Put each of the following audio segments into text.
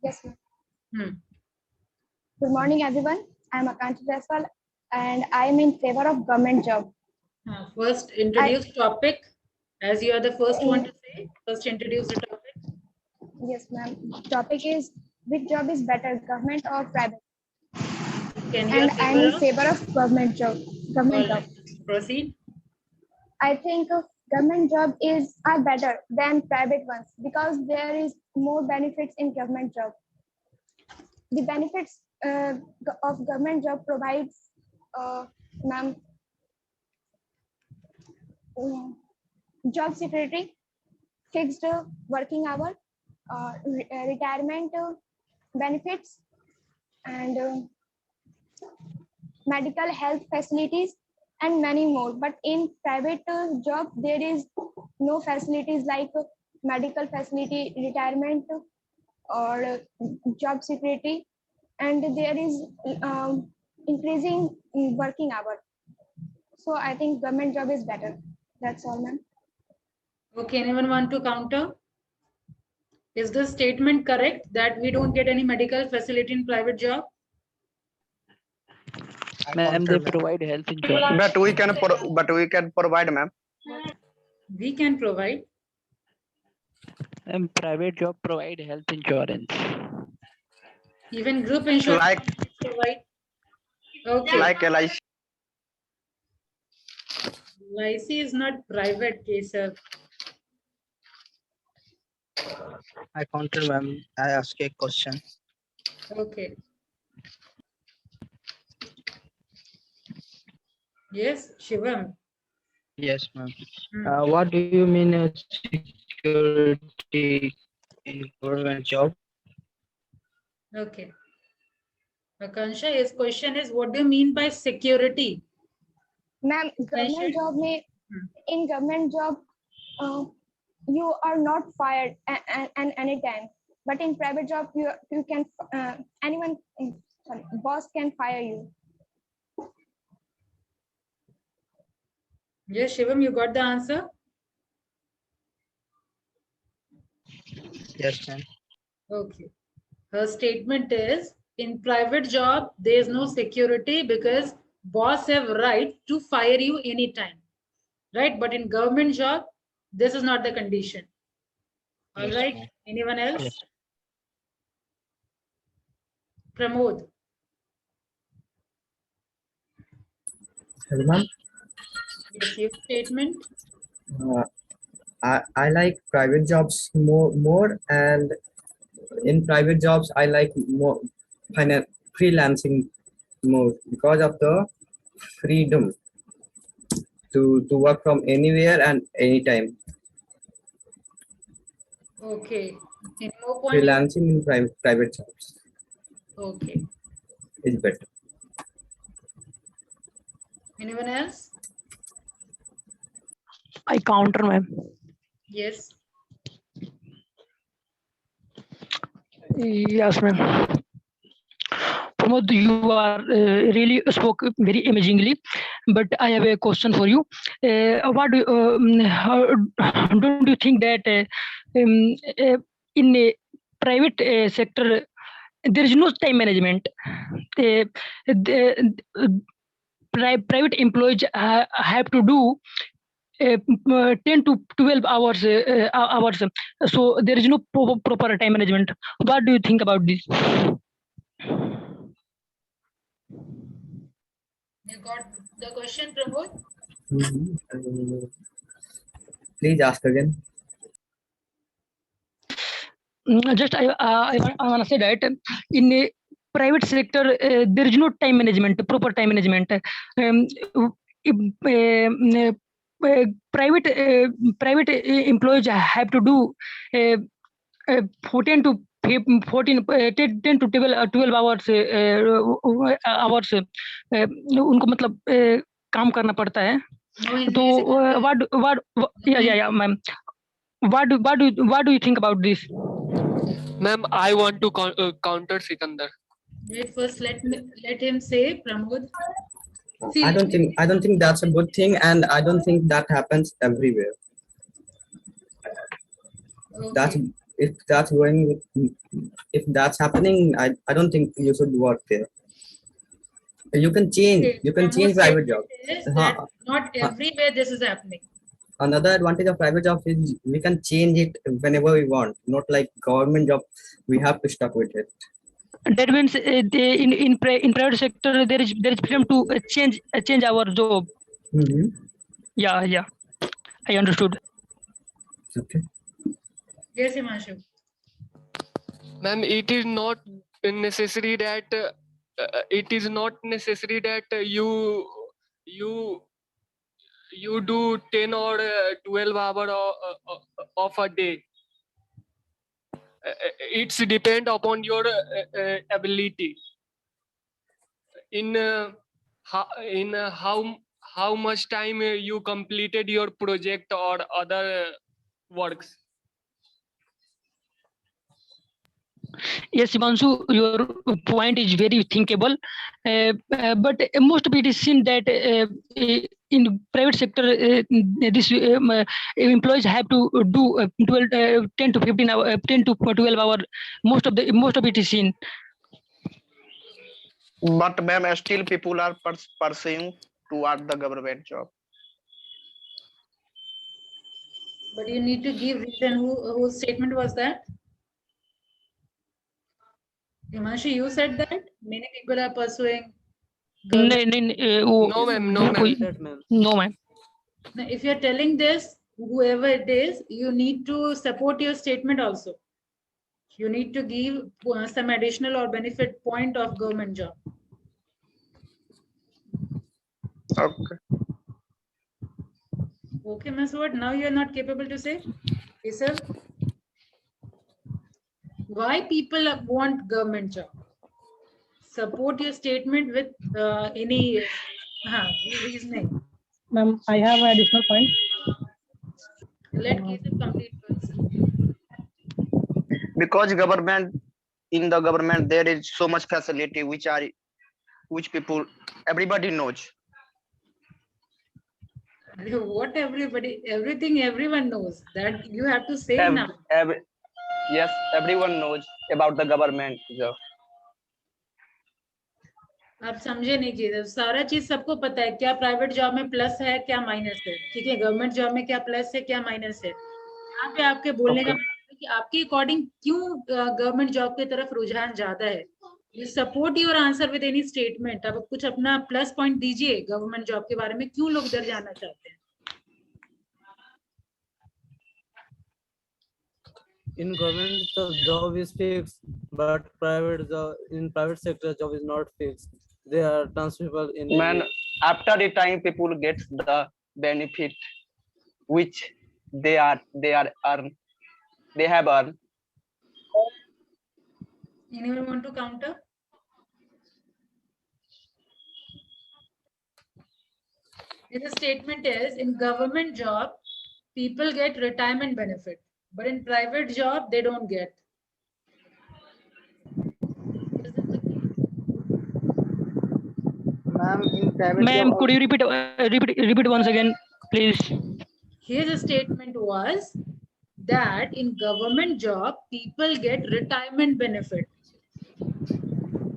Yes, ma'am. Hmm. Good morning, everyone. I am Akanksha Jaiswal and I am in favor of government job. First, introduce topic. As you are the first one to say, first introduce the topic. Yes, ma'am. Topic is which job is better, government or private? Can you And I am in favor of? favor of government job. Government job. Proceed. I think government job are better than private ones because there is more benefits in government job. The benefits of government job provides, ma'am, job security, fixed working hour, retirement benefits, and medical health facilities, and many more. But in private job, there is no facilities like medical facility, retirement, or job security, and there is increasing working hour. So I think government job is better. That's all, ma'am. Okay, anyone want to counter? Is the statement correct that we don't get any medical facility in private job? Ma'am, they provide health insurance. But we can provide, ma'am. We can provide. And private job provide health insurance. Even group insurance Like provide. Okay. like LIC. LIC is not private case, sir. I counter, ma'am. I ask a question. Okay. Yes, Shivam. Yes, ma'am. Hmm. What do you mean security in government job? Okay. Akansha, his question is, what do you mean by security? Ma'am, government job in government job, you are not fired at any time. But in private job, you can anyone, sorry, boss can fire you. Yes, Shivam, you got the answer? Yes, ma'am. Okay. Her statement is, in private job, there is no security because boss have right to fire you anytime. Right? But in government job, this is not the condition. All Yes, right. ma'am. Anyone else? Yes. Pramod. Ma'am, Yes, your statement. I like private jobs more, and in private jobs I like more freelancing more because of the freedom to work from anywhere and anytime. Okay. Any more point? Freelancing in private jobs Okay. is better. Anyone else? I counter, ma'am. Yes. Yes, ma'am. Pramod, you are really spoke very amazingly, but I have a question for you. What do don't you think that in a private sector there is no time management? Private employees have to do 10 to 12 hours, so there is no proper time management. What do you think about this? You got the question, Pramod? Please ask again. Just I want to say that in a private sector there is no time management, proper time management. Private employees have to do 14 to 10 to 12 hours उनको मतलब काम करना पड़ता है. तो what yeah ma'am, what do you think about this? Ma'am, I want to counter Sikandar. Wait, first let him say, Pramod. See, I don't think that's a good thing, and I don't think that happens everywhere. okay. if that's going, if that's happening, I don't think you should work there. You can change. Okay, You can one more change private statement job. is that not everywhere this is happening. Another advantage of private job is we can change it whenever we want. Not like government job, we have to stuck with it. That means in private sector there is freedom to change our job. Mm-hmm. Yeah, I understood. Okay. Yes, Himanshu. Ma'am, it is not necessary that you do 10 or 12 hour of a day. It's depend upon your ability in how much time you completed your project or other works. Yes, Himanshu, your point is very thinkable, but most of it is seen that in private sector, this employees have to do 10 to 15 hour, 10 to 12 hour. Most of it is seen. But ma'am, still people are pursuing toward the government job. But you need to give reason. Whose statement was that? Himanshu, you said that many people are pursuing government. No, ma'am. No, ma'am. No, ma'am. Now, if you're telling this, whoever it is, you need to support your statement also. You need to give some additional or benefit point of government job. Okay. Okay, Ms. What? Now you're not capable to say? Yes, sir. Why people want government job? Support your statement with any reasoning. Ma'am, I have an additional point. Let Keshav complete first. Because government, in the government there is so much facility which people everybody knows. What everything everyone knows that you have to say now. Yes, everyone knows about the government job. आप समझे नहीं कि सारा चीज सबको पता है क्या प्राइवेट जॉब में प्लस है क्या माइनस है, ठीक है, गवर्नमेंट जॉब में क्या प्लस है क्या माइनस है। यहाँ पे आपके बोलने का मतलब है कि आपके अकॉर्डिंग क्यों गवर्नमेंट जॉब की तरफ रुझान ज्यादा है। You support your answer with any statement. आप कुछ अपना प्लस पॉइंट दीजिए गवर्नमेंट जॉब के बारे में, क्यों लोग इधर जाना चाहते हैं। In government the job is fixed, but in private sector job is not fixed. They are transferable in Man, after the time people get the benefit which they have earned. Anyone want to counter? The statement is in government job people get retirement benefit, but in private job they don't get. Ma'am, in private Ma'am, job, could you repeat once again, please? His statement was that in government job people get retirement benefit.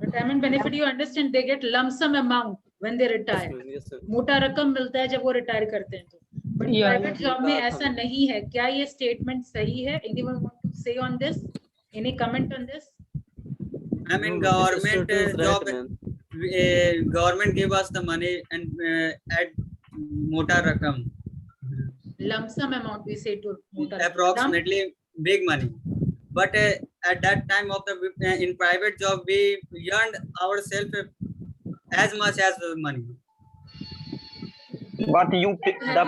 Retirement benefit, you understand, they get lump sum amount when they retire. yes, sir. मोटा रकम मिलता है जब वो retire करते हैं तो। But private job में ऐसा नहीं है। क्या ये स्टेटमेंट सही है? Anyone want to say on this? Any comment on this? I mean, government job, government give us the money and at mota rakam. Lump sum amount we say to mota approximately big money. But at that time of the in private job we earned ourselves as much as the money. But you have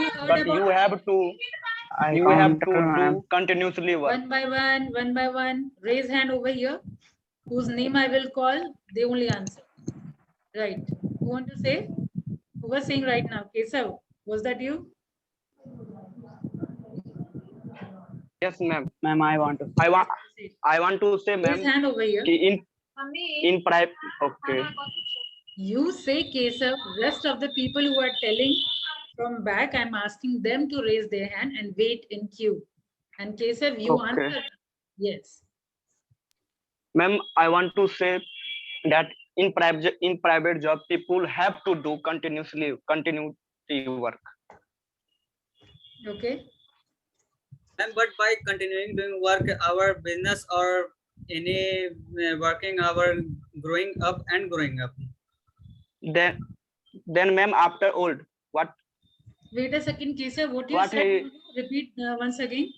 to do continuously work. One by one. Raise hand over here. Whose name I will call, they only answer. Right. Who want to say? Who was saying right now? Kesav, was that you? Yes, ma'am. ma'am, I want to say, ma'am. Raise hand over here. In private. Okay. You say Kesav. Rest of the people who are telling from back, I'm asking them to raise their hand and wait in queue. And Kesav, you Okay. answer. Yes. Ma'am, I want to say that in private job, people have to do continuity work. Okay. And but by continuing doing work, our business or any working, our growing up and growing up. Then ma'am, after old, what Wait a second, Keshav. What you what said? he Repeat once again.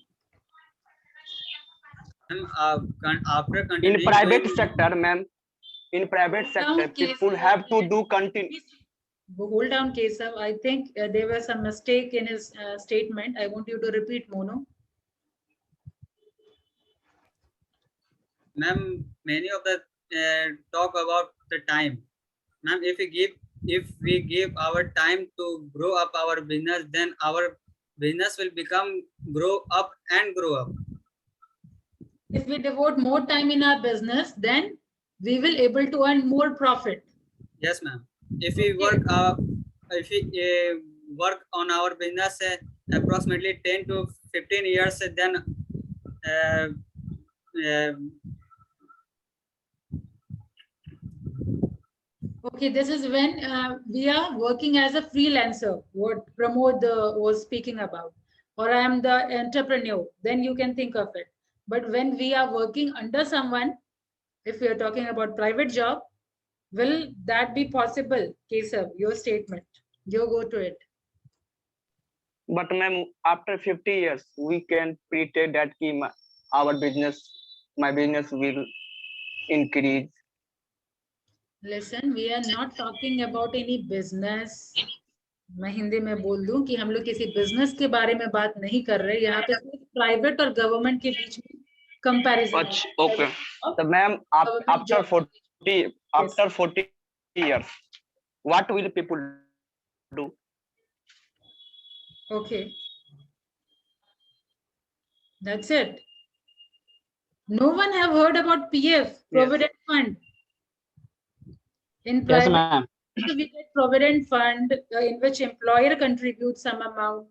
And after in continuing private doing, sector, ma'am, in private sector, people Keshav, have to do continue. Hold down, Keshav. I think there was some mistake in his statement. I want you to repeat, Mono. ma'am, many of the talk about the time. Ma'am, if we give our time to grow up our business, then our business will become grow up and grow up. If we devote more time in our business, then we will able to earn more profit. Yes, ma'am. If we work work on our business approximately 10 to 15 years, then uh, uh, Okay, this is when we are working as a freelancer, what Pramod was speaking about, or I am the entrepreneur, then you can think of it. But when we are working under someone, if we are talking about private job, will that be possible? Keshav, your statement, you go to it. But ma'am, after 50 years, we can pretend that our business, my business will increase. Listen, we are not talking about any business. मैं हिंदी में बोल दूं कि हम लोग किसी business के बारे में बात नहीं कर रहे, यहाँ पे प्राइवेट और गवर्नमेंट के बीच में comparison. Okay. So ma'am, after 40 years, what will people do? Okay. That's it. No one have heard about PF, Provident Fund. In private, ma'am. we get Provident Fund in which employer contributes some amount,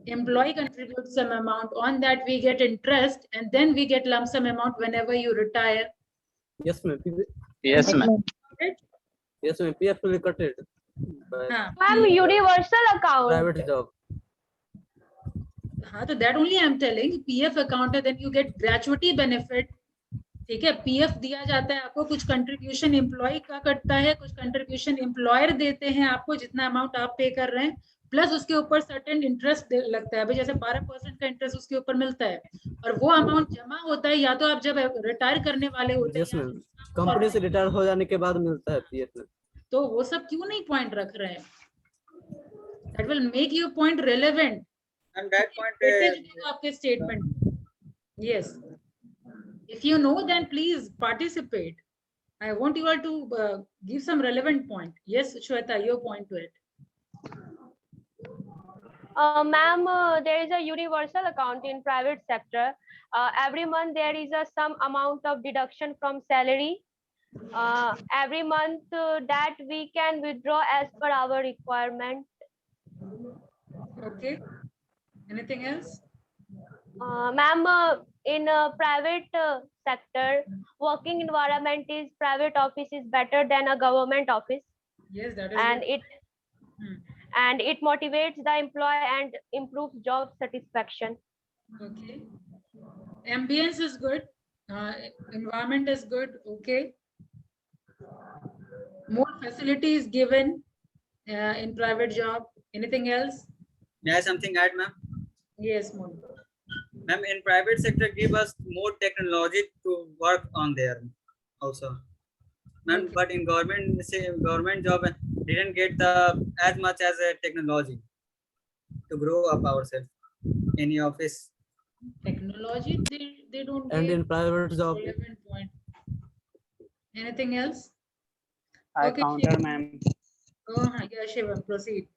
employee contributes some amount. On that we get interest, and then we get lump sum amount whenever you retire. Yes, ma'am. Yes, ma'am. Yes, ma'am. PF will be cut it. Ma'am, universal account. Private job. हाँ, तो that only I am telling. PF account है, then you get gratuity benefit. ठीक है, PF दिया जाता है आपको, कुछ कंट्रीब्यूशन एम्प्लॉय का कटता है, कुछ कंट्रीब्यूशन एम्प्लॉयर देते हैं आपको, जितना अमाउंट आप पे कर रहे हैं, प्लस उसके ऊपर सर्टेन इंटरेस्ट लगता है। अभी जैसे 12% का इंटरेस्ट उसके ऊपर मिलता है, और वो अमाउंट जमा होता है या तो आप जब रिटायर करने वाले होते हैं, कंपनी से रिटायर हो जाने के बाद मिलता है पीएफ में। तो वो सब क्यों नहीं पॉइंट रख रहे हैं? That will make you point relevant, and that point आपके statement. Yes, if you know, then please participate. I want you all to give some relevant point. Yes, Shweta, your point to it. Ma'am, there is a universal account in private sector. Every month there is some amount of deduction from salary. Every month that we can withdraw as per our requirement. Okay. Anything else? Ma'am, in private sector, working environment is private office is better than a government office. Yes, that is and good. and it motivates the employee and improves job satisfaction. Okay. Ambience is good. Environment is good. Okay. More facilities given in private job. Anything else? may I something add, ma'am? Yes, Moon. Ma'am, in private sector give us more technology to work on there also. Ma'am, but in government job didn't get the as much as a technology to grow up ourselves. Any office. Technology, they don't. And in private job. Relevant point. Anything else? I Okay, counter, ma'am. Oh, yeah, Shivam, proceed.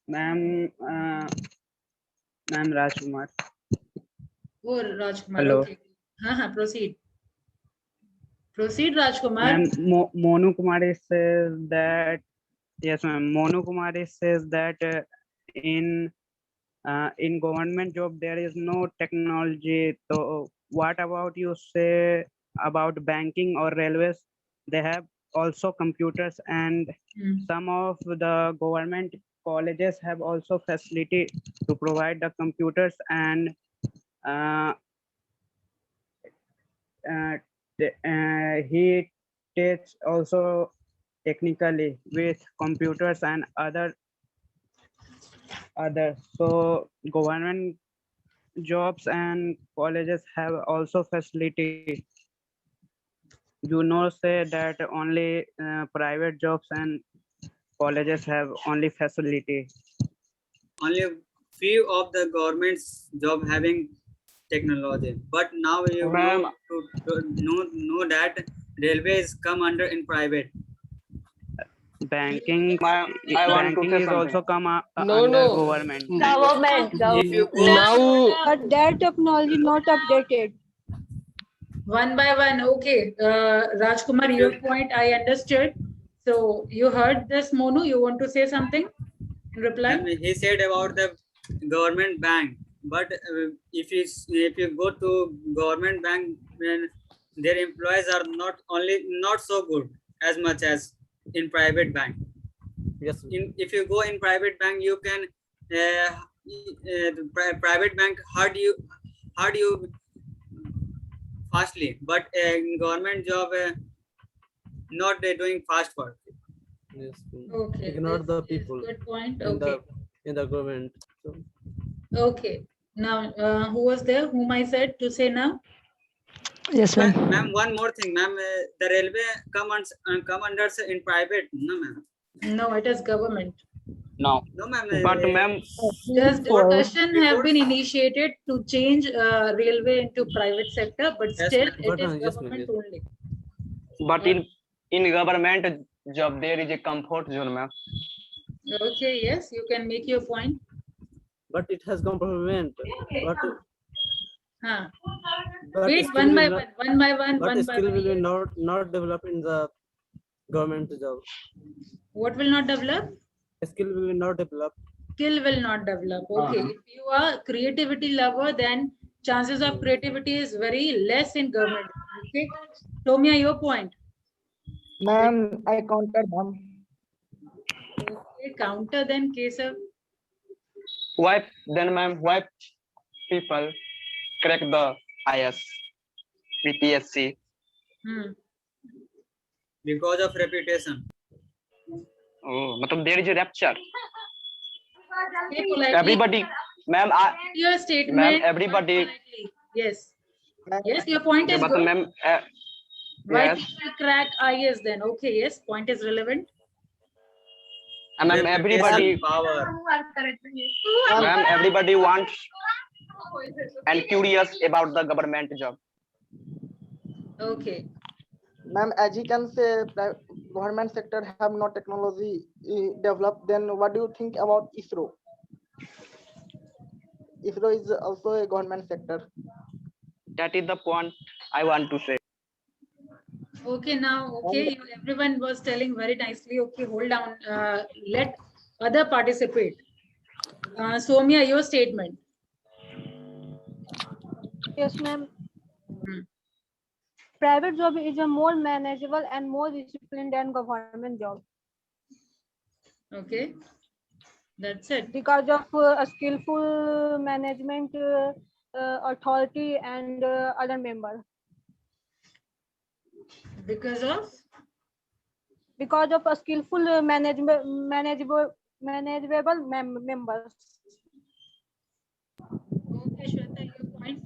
Ma'am, ma'am Rajkumar. Oh, Rajkumar. Hello. Okay. Proceed. Proceed, Rajkumar. Ma'am, Monu Kumari says that, yes, ma'am. Monu Kumari says that in In government job there is no technology. So what about you say about banking or railways? They have also computers, and some of the government colleges have also facility to provide the computers, and uh, he teach also technically with computers and other. So government jobs and colleges have also facility. You know, say that only private jobs and colleges have only facility. Only few of the government's job having technology, but now you Ma'am, know that railways come under in private. Banking, I want to banking say is something. also come No, under no. government. If you go Now, But their technology not updated. One by one. Okay. Rajkumar, your point I understood. So you heard this, Monu. You want to say something in reply? he said about the government bank, but if you go to government bank, when their employees are not so good as much as in private bank. Yes. If you go in private bank, you can private bank hard you fastly, but in government job not doing fast work. Yes. Okay. Ignore this the is people good point. in Okay. the government. So, Okay. Now, who was there? Whom I said to say now? Yes, ma'am. Ma'am, one more thing, ma'am. The railway come under in private, no, ma'am. No, it is government. No. No, ma'am. But ma'am, Just discussion have been initiated to change railway into private sector, but Yes, still ma'am. it is yes, government ma'am. only. but in government job there is a comfort zone, ma'am. Okay, yes, you can make your point. but it has government. Huh. But Wait, skill one will by not, one, one by one, but one by skill one. will be Yes. not develop in the government job. What will not develop? Skill will be not develop. Skill will not develop. Okay, if you are creativity lover, then chances of creativity is very less in government. Okay, Tomia, your point. Ma'am, I counted, ma'am. Okay, counter then, Kesav. Why then, ma'am? Why people crack the IS, VPSC? Because of reputation. Oh, matlab there is a rapture. Say politely. Everybody, ma'am, Your statement. ma'am, everybody. Politely. Yes. Yes, your point is Matlab, good. ma'am, Why yes. people crack IS then? Okay, yes, point is relevant. Ma'am, everybody, power. ma'am, everybody wants and curious about the government job. Okay. Ma'am, as you can say, government sector have no technology developed. Then what do you think about ISRO? ISRO is also a government sector. That is the point I want to say. Okay, now, okay, everyone was telling very nicely. Okay, hold on. Let other participate. Somya, your statement. Yes, ma'am. Private job is a more manageable and more disciplined than government job. Okay, that's it. Because of a skillful management, authority, and other members. Because of? Because of a skillful manageable members. Okay, Shweta, your point.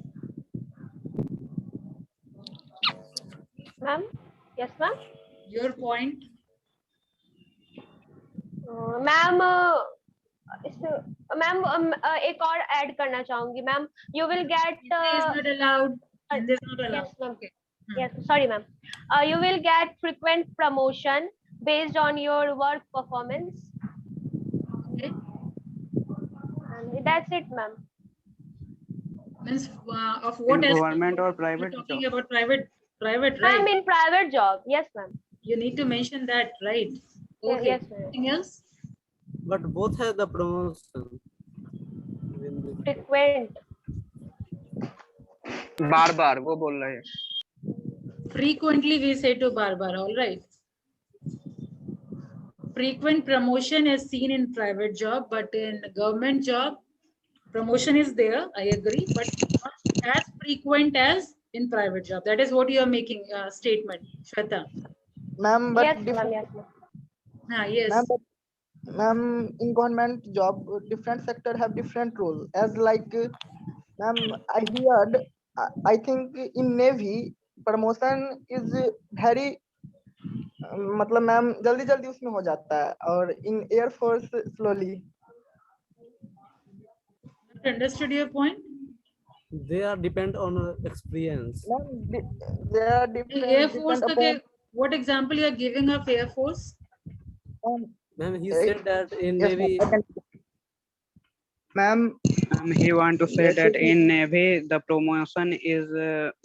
Ma'am? Yes, ma'am? Your point. Ma'am ma'am एक और add करना चाहूंगी ma'am you will get not allowed. This is not allowed. Yes, ma'am. Okay. Yes, sorry, ma'am. You will get frequent promotion based on your work performance. Okay. And that's it, ma'am. Means of what in else? government or private You're talking job? about private, right? Ma'am, in private job. Yes, ma'am. You need to mention that, right? Okay. Yes, ma'am. Anything else? But both have the promotion. frequent. बार बार वो बोल रहे हैं. Frequently we say to barbar. All right. Frequent promotion is seen in private job, but in government job, promotion is there. I agree, but not as frequent as in private job. That is what you are making a statement, Shweta. Ma'am, but Yes, ma'am. Yes, ma'am. Yes. Ma'am, in government job, different sector have different role. As like, ma'am, I heard, I think in Navy, promotion is very, मतलब ma'am जल्दी जल्दी उसमें हो जाता है, और in Air Force slowly. Understood your point? They are depend on experience. Ma'am, they are different. Air Force, okay. What example you are giving of Air Force? Ma'am, he said that in Navy. Ma'am, he want to say Yes, that it in Navy the promotion is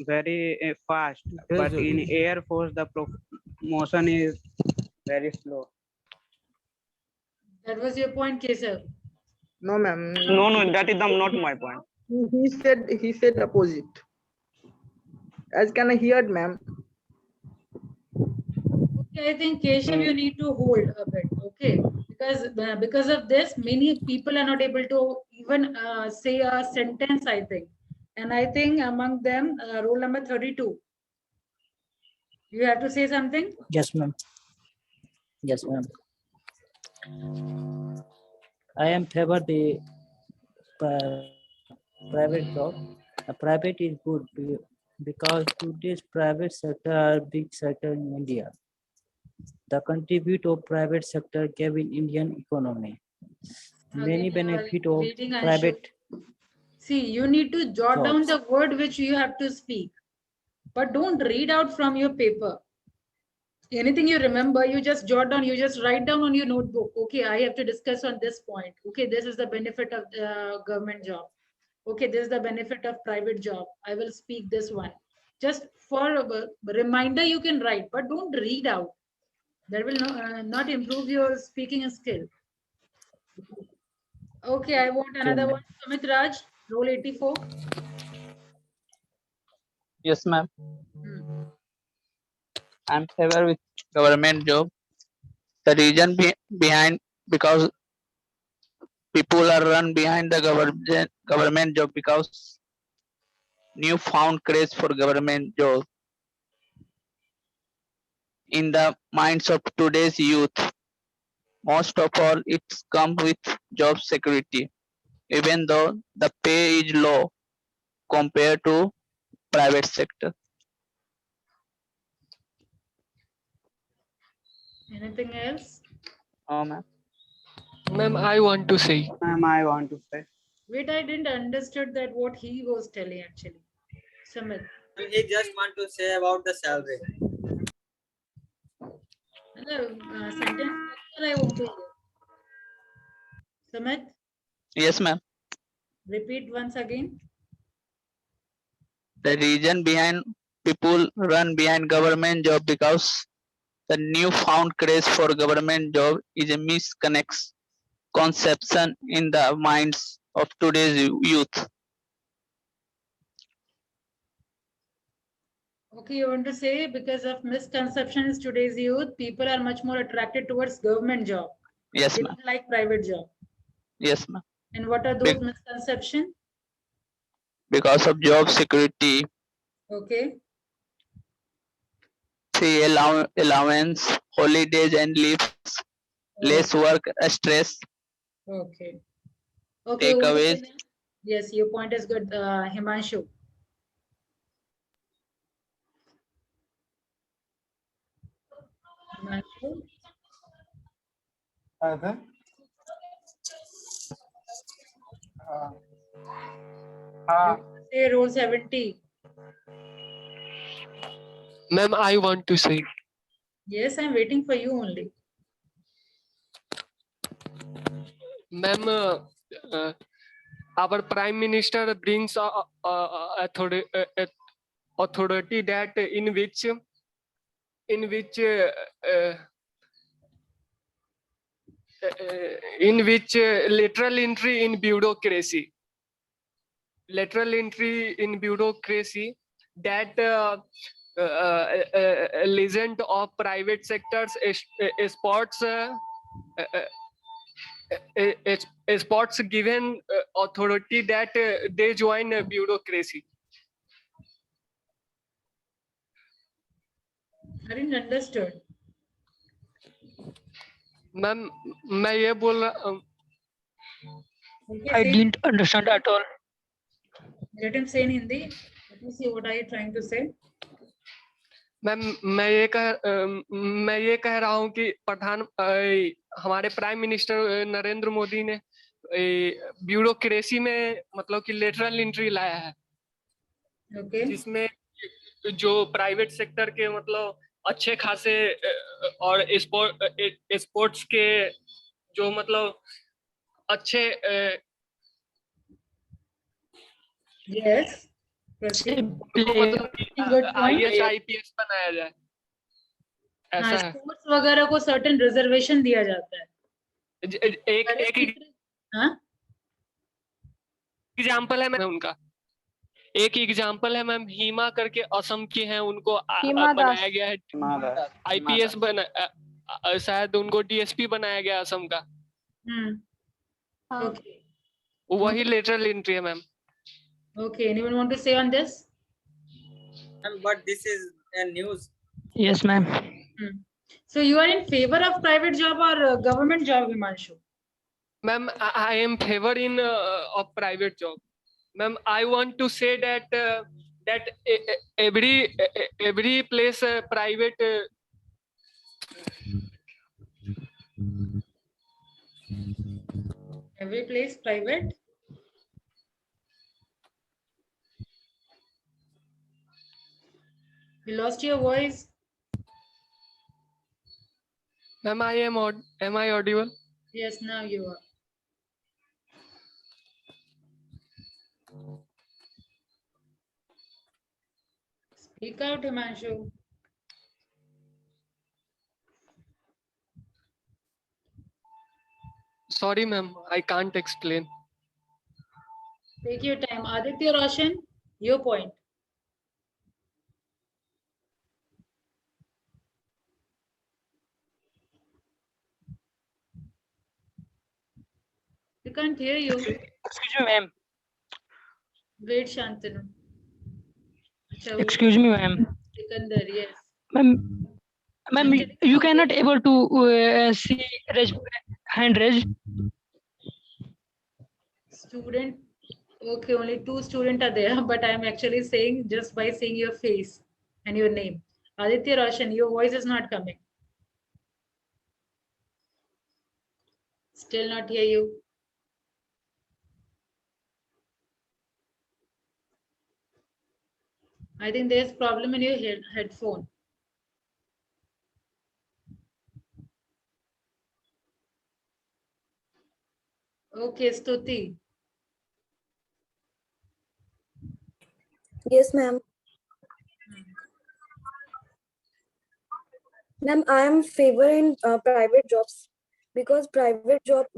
very fast, but in Gradually. Air Force the promotion is very slow. That was your point, Keshav. No, ma'am. No, that is not my point. He said opposite. As can I hear, ma'am? Okay, I think Keshav, you need to hold a bit, okay? Because of this, many people are not able to even say a sentence, I think. And I think among them, roll number 32. You have to say something? Yes, ma'am. Yes, ma'am. I am favor the private job. Private is good because today's private sector are big sector in India. The contribute of private sector gave in Indian economy. Many benefit of private. See, you need to jot down jobs. the word which you have to speak, but don't read out from your paper. Anything you remember, you just jot down, you just write down on your notebook. Okay, I have to discuss on this point. Okay, this is the benefit of the government job. Okay, this is the benefit of private job. I will speak this one. Just for a reminder, you can write, but don't read out. That will not improve your speaking skill. Okay, I want another one. Sumit Raj, roll 84. Yes, ma'am. I'm favor with government job. The reason behind because people are run behind the government job because new found craze for government job in the minds of today's youth. Most of all, it's come with job security, even though the pay is low compared to private sector. Anything else? Oh, ma'am. Ma'am, I want to say. Ma'am, I want to say. Wait, I didn't understood that what he was telling actually. Sumit. He just want to say about the salary. Sentence I want to hear. Sumit, Yes, ma'am. repeat once again. The reason behind people run behind government job because the newfound craze for government job is a misconception in the minds of today's youth. Okay, you want to say because of misconceptions today's youth, people are much more attracted towards government job. Yes, They ma'am. don't like private job. Yes, ma'am. And what are those misconceptions? Because of job security, Okay. free allowance, holidays and leaves, less work stress, Okay. Okay. takeaways. Yes, your point is good, Himanshu. Himanshu? Say roll 70. Ma'am, I want to say. Yes, I'm waiting for you only. Ma'am, our Prime Minister brings authority that in which literal entry in bureaucracy. lateral entry in bureaucracy that legend of private sectors sports sports given authority that they join bureaucracy. I didn't understood. Ma'am मैं ये बोल रहा I didn't understand at all. Let him say in Hindi. Let me see what are you trying to say. Ma'am मैं ये कह रहा हूँ कि हमारे प्राइम मिनिस्टर नरेंद्र मोदी ने ब्यूरोक्रेसी में मतलब कि लेटरल एंट्री लाया है जिसमें जो प्राइवेट सेक्टर के मतलब अच्छे खासे और स्पोर्ट्स के जो मतलब अच्छे yes IAS IPS बनाया जाए ऐसा है स्पोर्ट्स वगैरह को सर्टेन रिजर्वेशन दिया जाता है एक एग्जाम्पल है मैम उनका एक एग्जाम्पल है मैम हिमा करके असम की हैं उनको बनाया गया है IPS बना शायद उनको DSP बनाया गया असम का वही लेटरल एंट्री है ma'am Okay, anyone want to say on this? But this is a news. Yes, ma'am. So you are in favor of private job or government job, Himanshu? Ma'am, I am favor in of private job. Ma'am, I want to say that that every place private. Every place private. You lost your voice. Ma'am, am I audible? Yes, now you are. Speak out, Himanshu. Sorry, ma'am, I can't explain. Take your time. Aditya Roshan, your point. We can't hear you. Excuse me, ma'am. Wait, Shantanu. Excuse me, ma'am. Sikandar, yes. Ma'am, you cannot able to see hand raised. Student. Okay, only 2 students are there, but I am actually saying just by seeing your face and your name. Aditya Roshan, your voice is not coming. Still not hear you. I think there's problem in your headphone. Okay, Stuti. Yes, ma'am. Ma'am, I am favoring private jobs because private jobs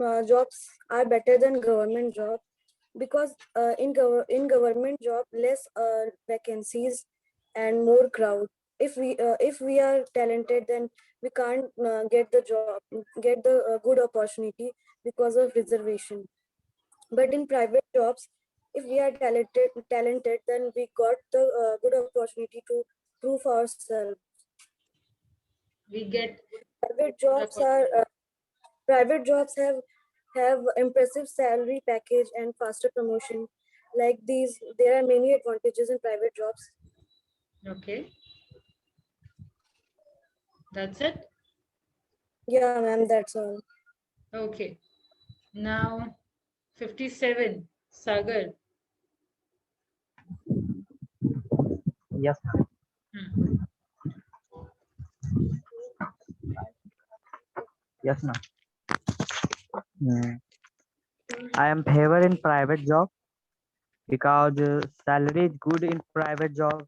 are better than government job because in government job less vacancies and more crowd. If we are talented, then we can't get the good opportunity because of reservation. But in private jobs, if we are talented, then we got the good opportunity to prove ourselves. We get private jobs have impressive salary package and faster promotion. Like these, there are many advantages in private jobs. Okay. That's it? Yeah, ma'am, that's all. Okay. Now, 57, Sagar. Yes, ma'am. Yes, ma'am. I am favor in private job because salary is good in private job,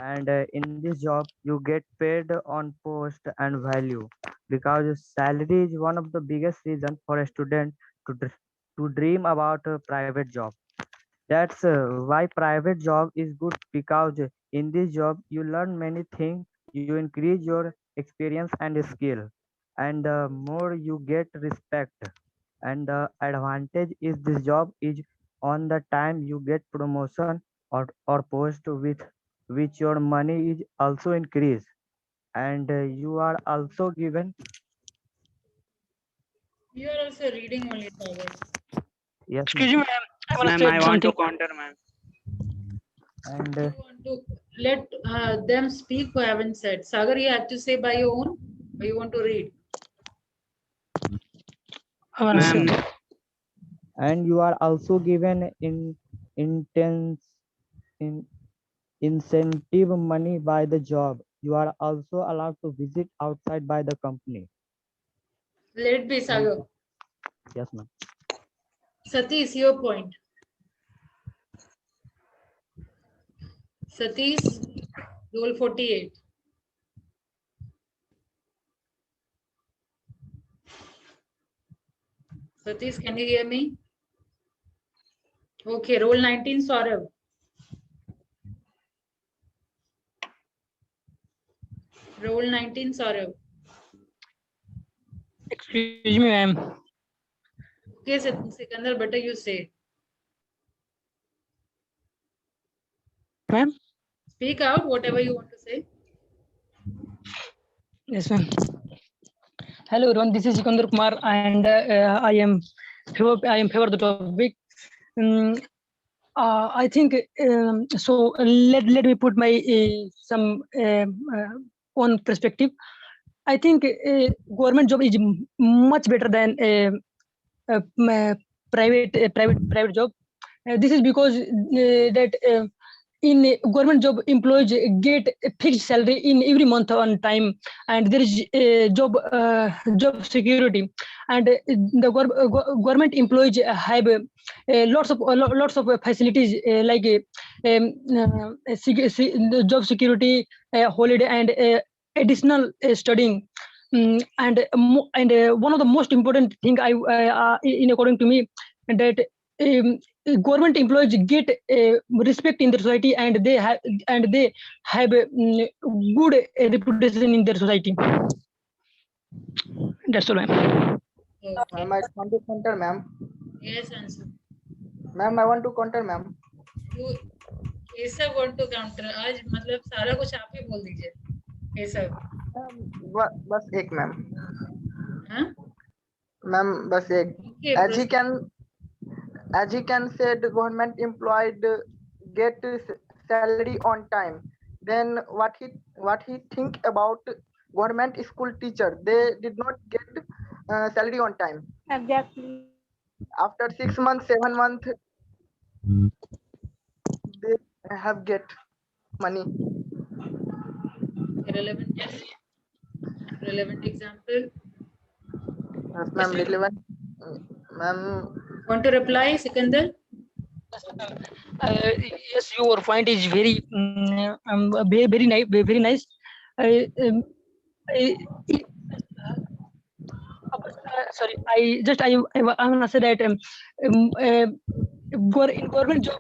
and in this job you get paid on post and value because salary is one of the biggest reason for a student to dream about a private job. That's why private job is good, because in this job you learn many things, you increase your experience and skill, and more you get respect. And the advantage is this job is on the time you get promotion or post with which your money is also increase, and you are also given. You are also reading only, Sagar. Yes, Excuse me, ma'am. ma'am. I want to Ma'am, say I want to something. counter, ma'am. And You want to let them speak who haven't said. Sagar, you have to say by your own, or you want to read? I want to yes, say. Ma'am, and you are also given in intense in incentive money by the job. You are also allowed to visit outside by the company. Let it be, And Sagar. yes, ma'am. Satish, your point. Satish, rule 48. Satish, can you hear me? Okay, rule 19, Saurav. Rule 19, Saurav. Excuse me, ma'am. Okay, Sikandar, better you say. Ma'am? Speak out whatever you want to say. Yes, ma'am. Hello, everyone. This is Sikandar Kumar, and I am favor the topic. Um, I think so. Let me put my some own perspective. I think government job is much better than private job. This is because that in government job employees get a fixed salary in every month on time, and there is job security, and the government employees have lots of facilities like the job security, holiday, and additional studying. One of the most important thing in according to me, that government employees get respect in the society, and they have good reputation in their society. That's all, ma'am. Okay. Ma'am, I want to counter, ma'am. Yes, answer. Ma'am, I want to counter, ma'am. You Keshav want to counter. आज मतलब सारा कुछ आप ही बोल दीजिए. केशव. बस एक ma'am. हाँ? Ma'am, बस एक. Okay, As he can say, the government employed get salary on time. Then what he think about government school teacher? They did not get salary on time. Exactly. After 6 months, 7 months, they have get money. relevant example. Yes, ma'am. Relevant. Ma'am. Want to reply, Sikandar? Yes, your point is very nice. Very nice. Sorry, I want to say that in government job,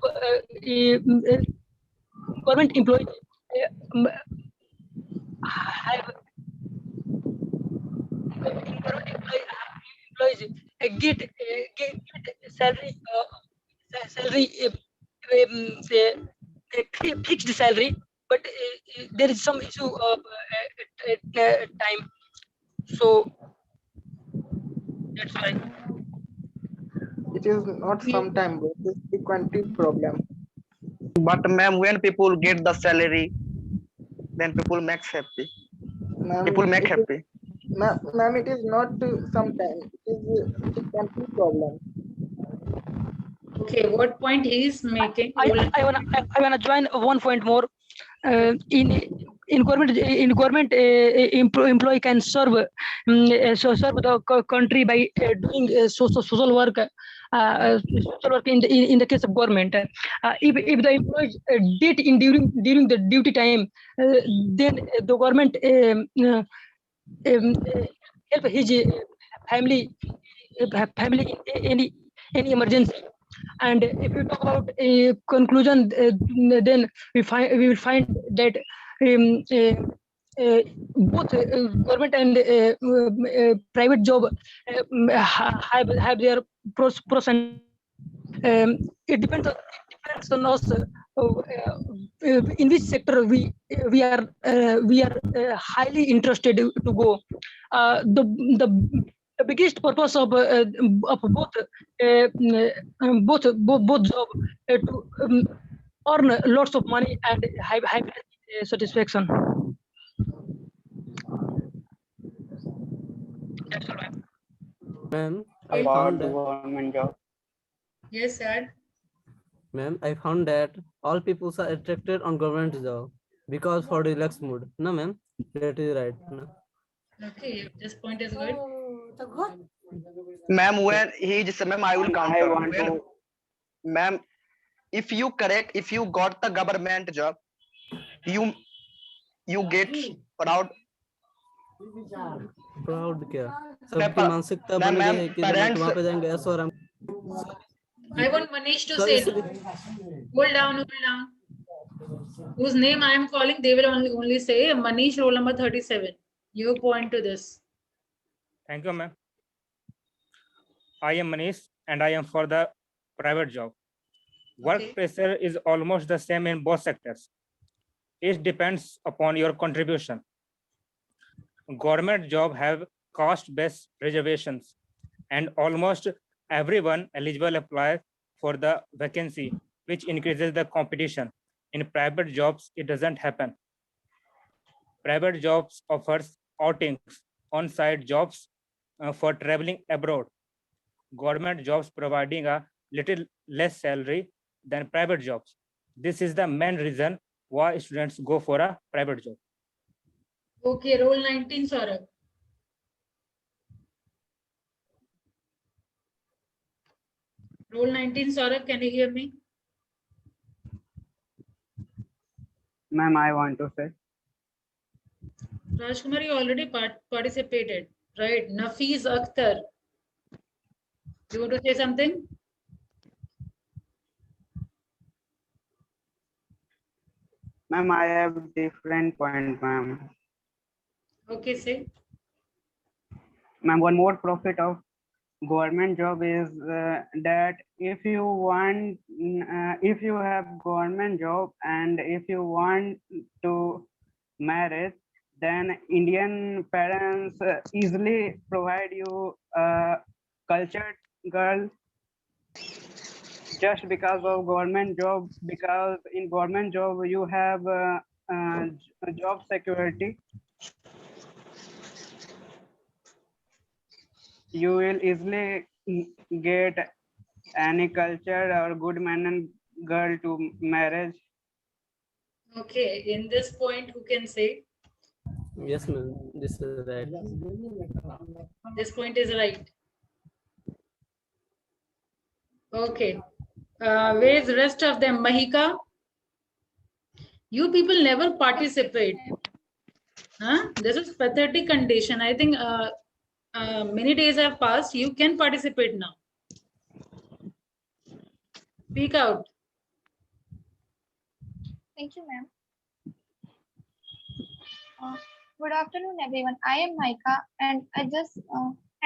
government employees have employees get salary say, fixed salary, but there is some issue of time. So that's why. It is not sometime, bro. It is frequently problem. But ma'am, when people get the salary, then people makes happy. People make happy. Ma'am, it is not sometime. It is frequently problem. Okay, what point he is making? I wanna join one point more. In government employee can serve serve the country by doing social work. Social work in the case of government, if the employees did in during the duty time, then the government help his family in any emergency. And if we talk about a conclusion, then we will find that both government and private job have their pros and it depends on us in which sector we are highly interested to go. The biggest purpose of both job to earn lots of money and have satisfaction. Ma'am, I About found the that, government job. Yes, Sad. ma'am, I found that all people are attracted on government job because for relaxed mood. No, ma'am, that is right. No? Okay, this point is good. Ma'am, when he just ma'am, I will And I counter. want to. Ma'am, if you got the government job, you get proud. Proud क्या सबकी मानसिकता ma'am, बन गई ma'am, है कि मतलब parents- वहां पे जाएंगे ऐसा और हम I want Manish to So say it's- no. Hold down, hold down. Whose name I am calling, they will only say Manish, roll number 37. You point to this. Thank you, ma'am. I am Manish and I am for the private job. Work pressure is almost the same in both sectors. It depends upon your contribution. Government job have cost-based reservations and almost everyone eligible apply for the vacancy, which increases the competition. In private jobs, it doesn't happen. Private jobs offers outings, on-site jobs for traveling abroad. Government jobs providing a little less salary than private jobs. This is the main reason why students go for a private job. Okay, roll 19, Saurabh. Roll 19, Saurabh, can you hear me? Ma'am, I want to say. Rajkumar, you already participated, right? Nafiz Akhtar. You want to say something? Ma'am, I have different point, ma'am. Okay, say. Ma'am, one more profit of government job is that if you want, if you have government job and if you want to marry, then Indian parents easily provide you a cultured girl just because of government job, because in government job you have job security. You will easily get any culture or good man and girl to marriage. Okay, in this point, who can say? Yes, ma'am, this is right. This point is right. Okay. Where is the rest of them? Mahika? You people never participate. Huh? This is pathetic condition. I think many days have passed. You can participate now. Speak out. Thank you, ma'am. Good afternoon, everyone. I am Maika, and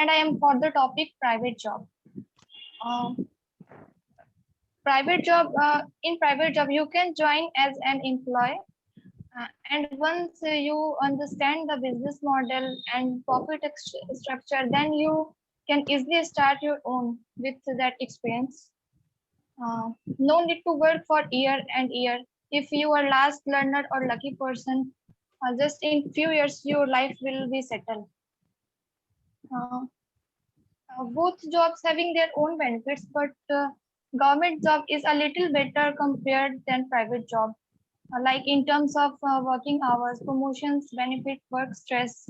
I am for the topic private job. In private job, you can join as an employee, and once you understand the business model and profit structure, then you can easily start your own with that experience. No need to work for year and year. If you are last learner or lucky person, just in few years your life will be settled. Both jobs having their own benefits, but government job is a little better compared than private job. Like in terms of working hours, promotions, benefit, work stress,